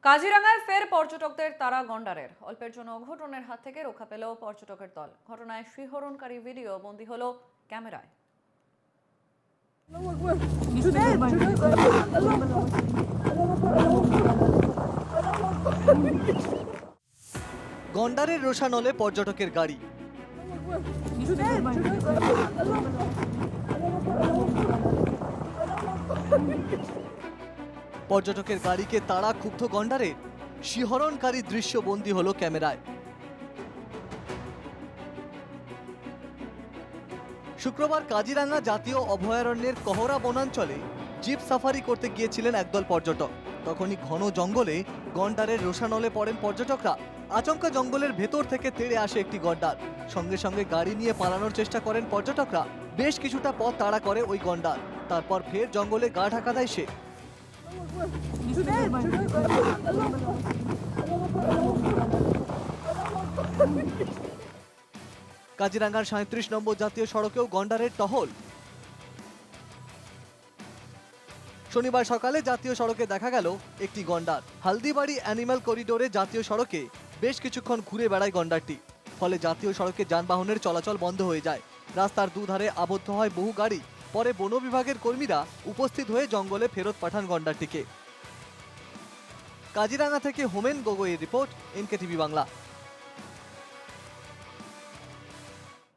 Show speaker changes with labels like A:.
A: কাজিরাঙ্গায় ফের পর্যটকদের তারা গন্ডারের অল্পের জন্য অঘটনের হাত থেকে রক্ষা পেল পর্যটকের দল। ঘটনায় শিহরণকারী ভিডিও বন্দী হলো ক্যামেরায়।
B: গন্ডারের রোষানলে পর্যটকের গাড়ি। পর্যটকের গাড়িকে তাড়া ক্ষুব্ধ গন্ডারের শিহরণকারী দৃশ্য বন্দী হলো ক্যামেরায়। শুক্রবার কাজিরাঙ্গা জাতীয় অভয়ারণ্যের কহরা বনাঞ্চলে জিপ সাফারি করতে গিয়েছিলেন একদল পর্যটক। তখনই ঘন জঙ্গলে গন্ডারের রোষানলে পড়েন পর্যটকরা। আচমকা জঙ্গলের ভেতর থেকে তেড়ে আসে একটি গন্ডার। সঙ্গে সঙ্গে গাড়ি নিয়ে পালানোর চেষ্টা করেন পর্যটকরা। বেশ কিছুটা পথ তাড়া করে ওই গন্ডার। তারপর ফের জঙ্গলে গা ঢাকা দেয় সে। কাজিরাঙ্গার ৩৭ নম্বর জাতীয় সড়কেও গন্ডারের টহল। শনিবার সকালে জাতীয় সড়কে দেখা গেল একটি গন্ডার। হালদিবাড়ি অ্যানিম্যাল করিডোরে জাতীয় সড়কে বেশ কিছুক্ষণ ঘুরে বেড়ায় গন্ডারটি। ফলে জাতীয় সড়কে যানবাহনের চলাচল বন্ধ হয়ে যায়। রাস্তার দুধারে আবদ্ধ হয় বহু গাড়ি। পরে বন বিভাগের কর্মীরা উপস্থিত হয়ে জঙ্গলে ফেরত পাঠান গন্ডারটিকে। কাজিরাঙ্গা থেকে হোমেন গগৈয়ের রিপোর্ট, এনকেটিভি বাংলা।